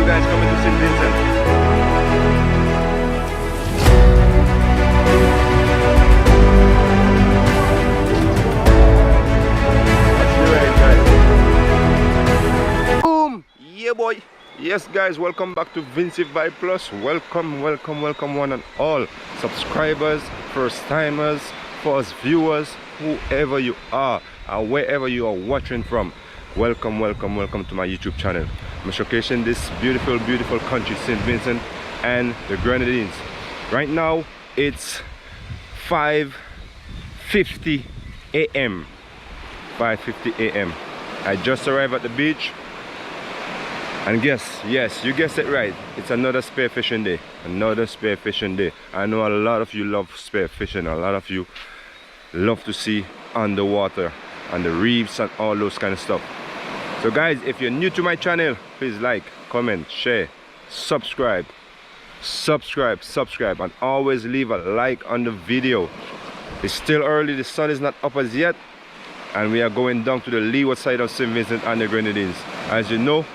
you guys coming to St. Vincent. Boom! Yeah, boy. Yes, guys, welcome back to Vinci Vibe Plus. Welcome one and all subscribers, first timers, first viewers, whoever you are and wherever you are watching from. Welcome to my YouTube channel. I'm showcasing this beautiful country, St. Vincent and the Grenadines. Right now it's 5:50 a.m. 5:50 a.m. I just arrived at the beach. And yes, you guessed it right. It's another spearfishing day. Another spearfishing day. I know a lot of you love spearfishing. A lot of you love to see underwater and the reefs and all those kind of stuff. So guys, if you're new to my channel, please like, comment, share, subscribe, and always leave a like on the video. It's still early, the sun is not up as yet, and we are going down to the leeward side of St. Vincent and the Grenadines. As you know,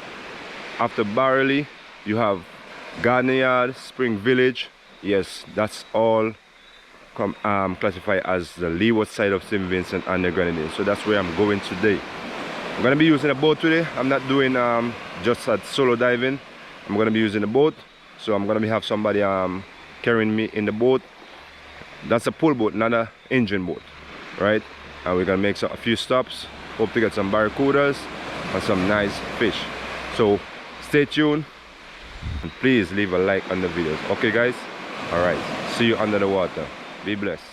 after Barley, you have Garden Yard, Spring Village. Yes, that's all classified as the leeward side of St. Vincent and the Grenadines. So that's where I'm going today. I'm going to be using a boat today. I'm not doing just solo diving. I'm going to be using a boat. So I'm going to have somebody carrying me in the boat. That's a pull boat, not an engine boat, right? And we're going to make a few stops. Hope to get some barracudas and some nice fish. So stay tuned and please leave a like on the videos. Okay guys? Alright, see you under the water. Be blessed.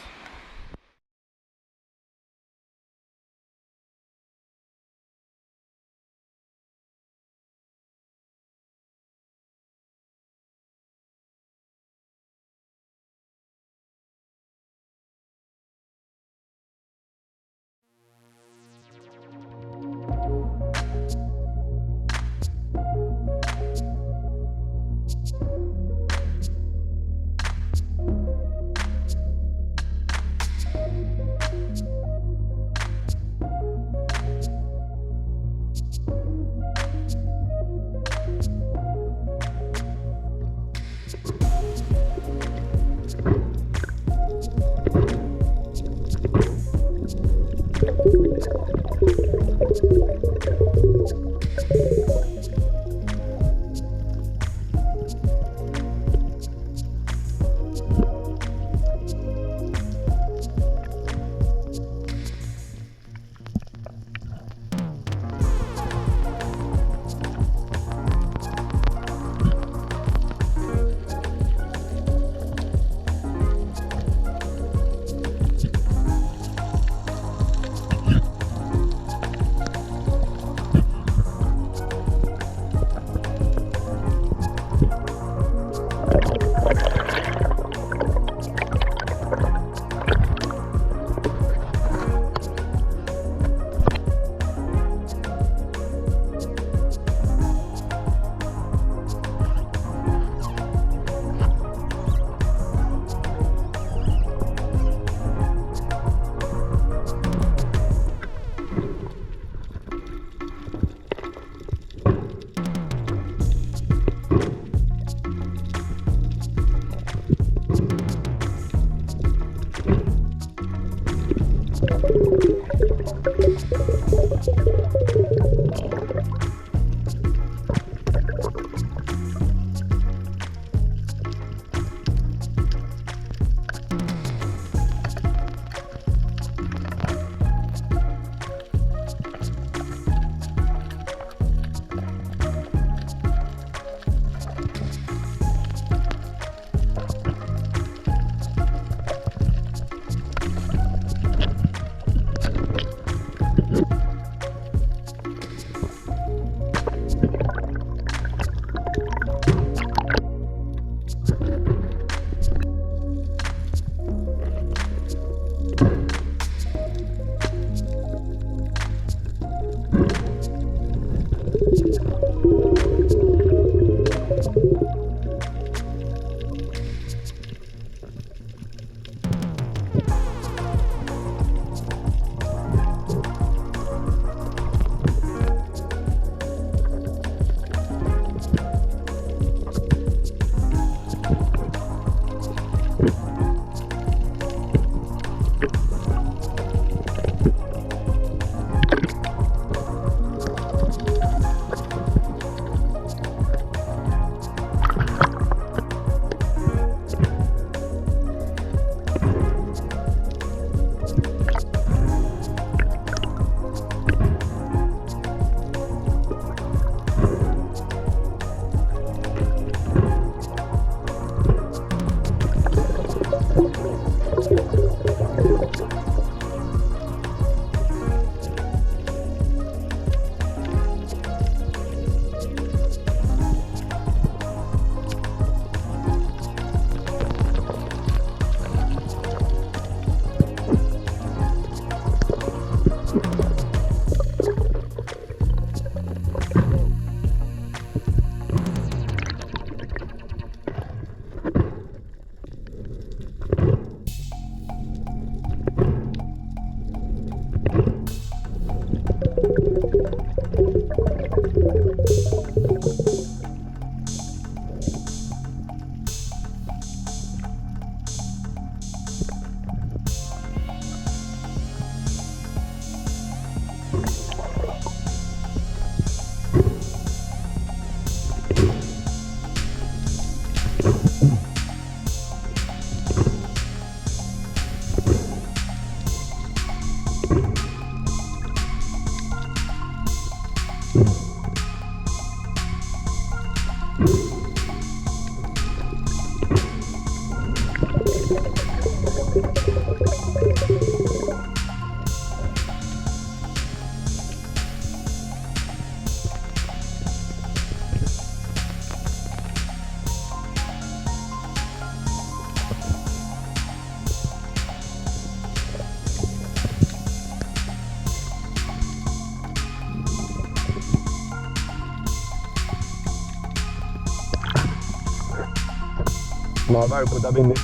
Small barracuda could have been this.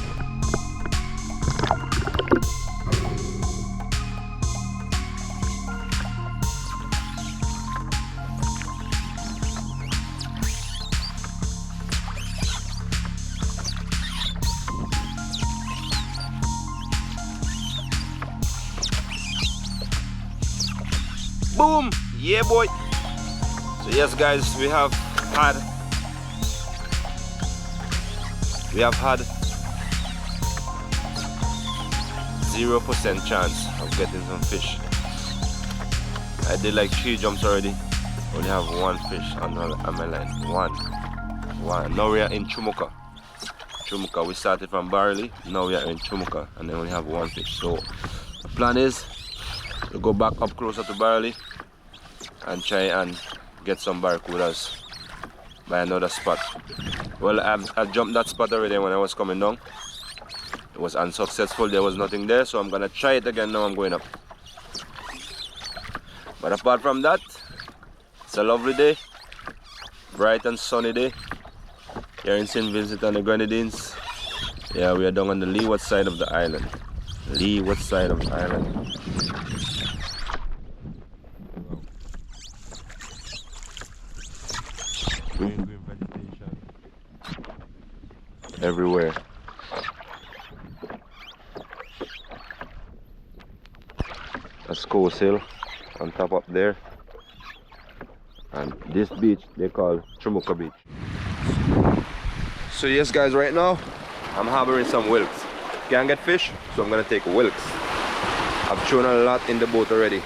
Boom! Yeah, boy. So yes, guys, we have had 0% chance of getting some fish. I did like 3 jumps already. Only have 1 fish on my line. One. Now we are in Chumuka. We started from Barley. Now we are in Chumuka, and they only have 1 fish. So the plan is to go back up closer to Barley and try and get some barracudas by another spot. Well, I jumped that spot already when I was coming down. It was unsuccessful, there was nothing there, so I'm gonna try it again now I'm going up. But apart from that, it's a lovely day, bright and sunny day here in St. Vincent and the Grenadines. Yeah, we are down on the leeward side of the island. Leeward side of the island. Green vegetation everywhere. That's Coast Hill on top up there, and this beach they call Chumuka Beach. So yes, guys, right now I'm harboring some whelks. Can't get fish, so I'm gonna take whelks. I've thrown a lot in the boat already.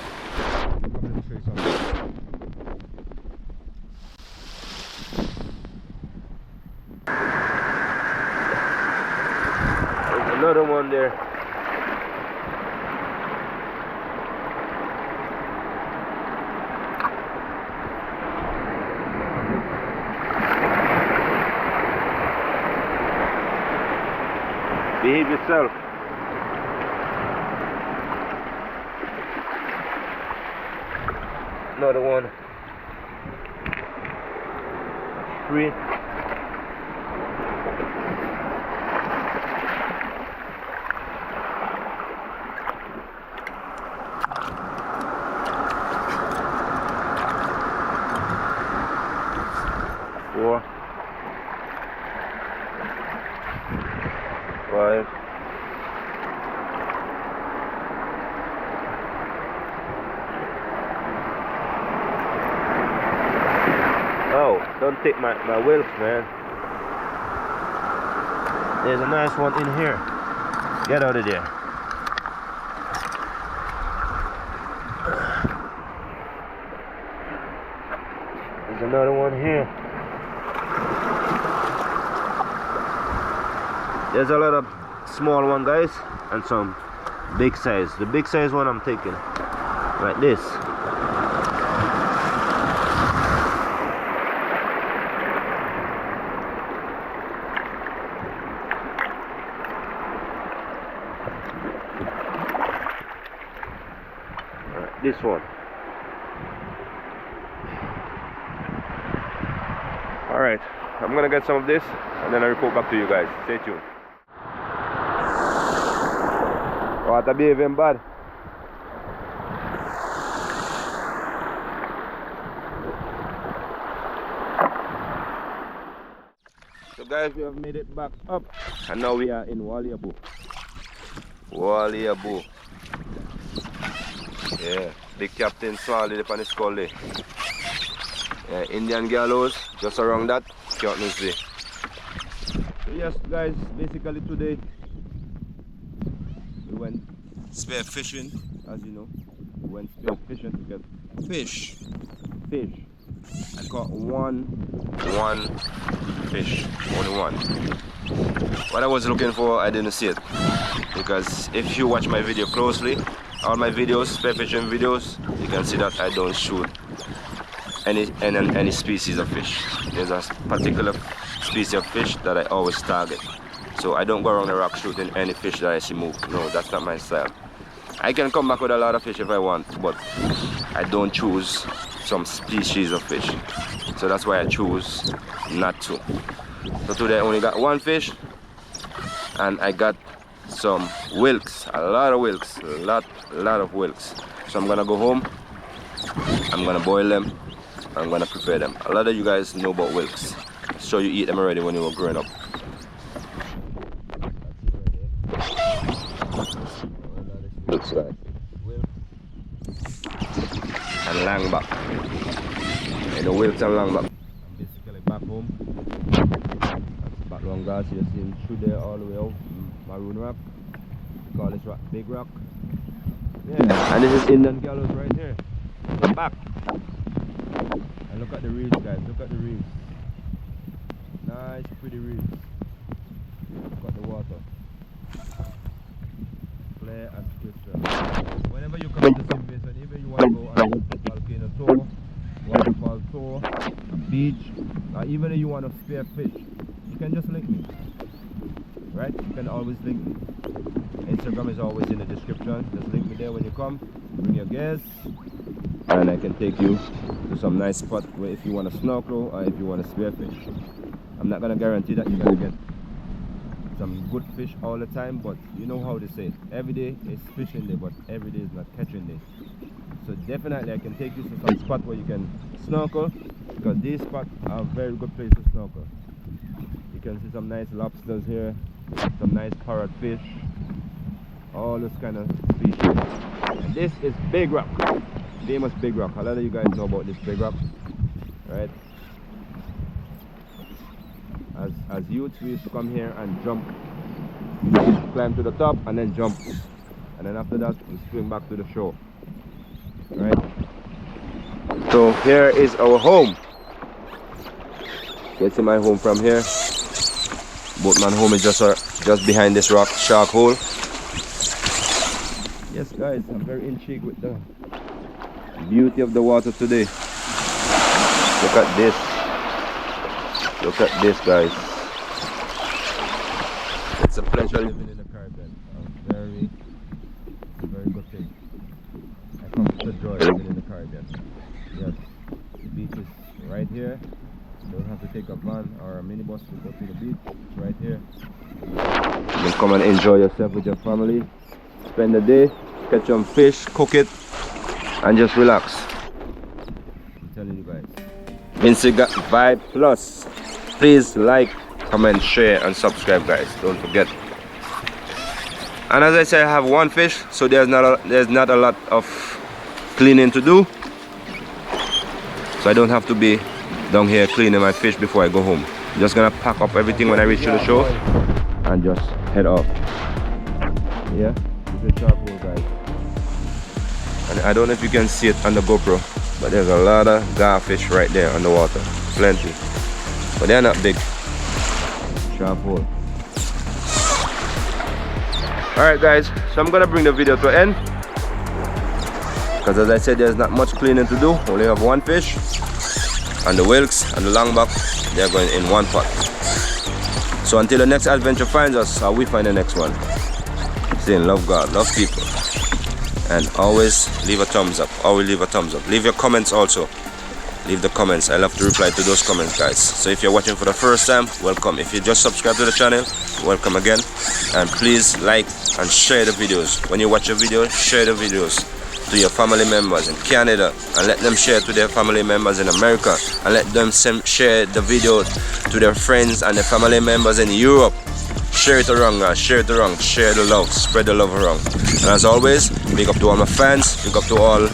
There's another one there. Behave yourself. Another one. 3. Four. 5. Oh, don't take my whelks, man. There's a nice one in here. Get out of there. There's another one here. There's a lot of small one, guys, and some big size. The big size one I'm taking like this. Right, this one. All right, I'm gonna get some of this and then I report back to you guys. Stay tuned. Water behaving bad. So guys, we have made it back up and now we are in Waliabu. Yeah, big Captain Smalley up on his skull there. Yeah, Indian gallows just around that, Captain Bay. So yes guys, basically today we went spear fishing, as you know. We went spear fishing to get fish. I caught one fish, only one. What I was looking for, I didn't see it, because if you watch my video closely, all my videos, spearfishing videos, you can see that I don't shoot any species of fish. There's a particular species of fish that I always target. So I don't go around the rock shooting any fish that I see move. No, that's not my style. I can come back with a lot of fish if I want, but I don't choose some species of fish. So that's why I choose not to. So today I only got one fish, and I got some wilks, a lot of wilks, a lot of wilks. So I'm gonna go home, I'm gonna boil them, I'm gonna prepare them. A lot of you guys know about wilks, so you eat them already when you were growing up. Looks like and langback. And the wilks and langback. I'm basically back home. Back long grass, you see him through there all the way out. Maroon rock. We call this rock Big Rock. Yeah. And this is Indian gallows right here. The back. And look at the reefs, guys. Look at the reefs. Nice pretty reefs. Look at the water. Clear and crystal. Whenever you come to St. Vincent, even you want to go on a volcano tour, waterfall tour, a beach, or even if you want to spear fish, you can just link me. Right? You can always link me. Instagram is always in the description. Just link me there when you come. Bring your guests, and I can take you to some nice spot where if you want to snorkel or if you want to spear fish. I'm not gonna guarantee that you're gonna get some good fish all the time, but you know how they say it. Every day is fishing day, but every day is not catching day. So definitely I can take you to some spot where you can snorkel, because these spots are a very good place to snorkel. You can see some nice lobsters here, some nice parrotfish, all those kind of species. And this is Big Rock, famous Big Rock. A lot of you guys know about this Big Rock, right? As youths, we used to come here and jump. We used to climb to the top and then jump, and then after that we swim back to the shore, right? So here is our home. You can see my home from here. Boatman home is just behind this rock shark hole. Yes guys, I'm very intrigued with the beauty of the water today. Look at this. Look at this, guys. It's a pleasure living in the Caribbean. A very good thing. I come to enjoy living in the Caribbean. Yes, the beach is right here. You don't have to take a van or a minibus to go to the beach. It's right here. You can come and enjoy yourself with your family. Spend the day, catch some fish, cook it, and just relax. I'm telling you guys. Vincy got Vibe Plus. Please like, comment, share, and subscribe, guys. Don't forget. And as I said, I have one fish, so there's not a lot of cleaning to do. So I don't have to be down here cleaning my fish before I go home. I'm just gonna pack up everything when I reach to the shore and just head off. Yeah, this is shark hole, guys. And I don't know if you can see it on the GoPro, but there's a lot of garfish right there on the water. Plenty. But they're not big. Sharp hole. Alright guys, so I'm gonna bring the video to an end, because as I said, there's not much cleaning to do. Only have one fish, and the wilks and the langback, they're going in one pot. So until the next adventure finds us, or we find the next one, saying love God, love people, and always leave a thumbs up. Always leave a thumbs up. Leave your comments also. Leave the comments. I love to reply to those comments, guys. So if you're watching for the first time, welcome. If you just subscribed to the channel, welcome again. And please like and share the videos. When you watch a video, share the videos to your family members in Canada, and let them share to their family members in America, and let them share the video to their friends and their family members in Europe. Share it around, guys. Share it around. Share the love. Spread the love around. And as always, big up to all my fans. Big up to all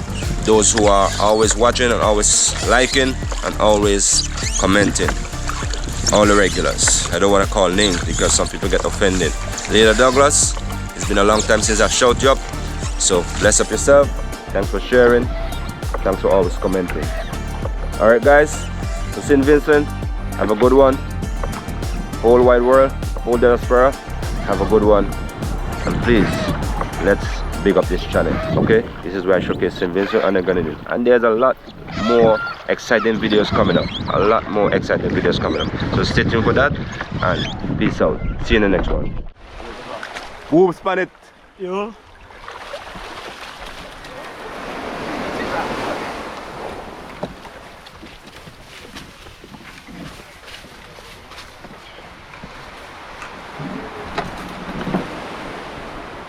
those who are always watching and always liking and always commenting. All the regulars. I don't want to call names because some people get offended. Leader Douglas, it's been a long time since I showed you up. So bless up yourself. Thanks for sharing. Thanks for always commenting. Alright guys, so St. Vincent, have a good one. Whole wide world, whole diaspora, have a good one. And please, let's big up this channel, okay? This is where I showcase St. Vincent and the Grenadines. And there's a lot more exciting videos coming up. A lot more exciting videos coming up. So stay tuned for that and peace out. See you in the next one. Whoop, span it. Yo.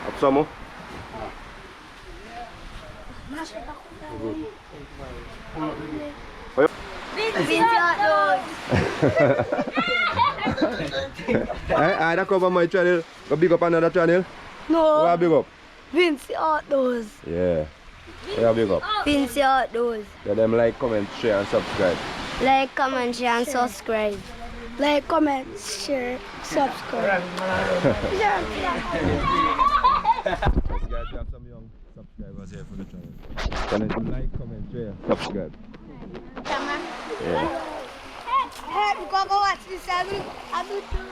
Up some more. I that cover my channel. Go big up another channel. No. Where big up? Vinci Outdoors. Yeah. Where big up? Vinci Outdoors. Let them like, comment, share and subscribe. Like, comment, share, and subscribe. Like, comment, share, subscribe. Yes, guys, we have some young subscribers here for the channel. Can you like, comment, share, subscribe? Yeah. Hey, go watch this. I do too.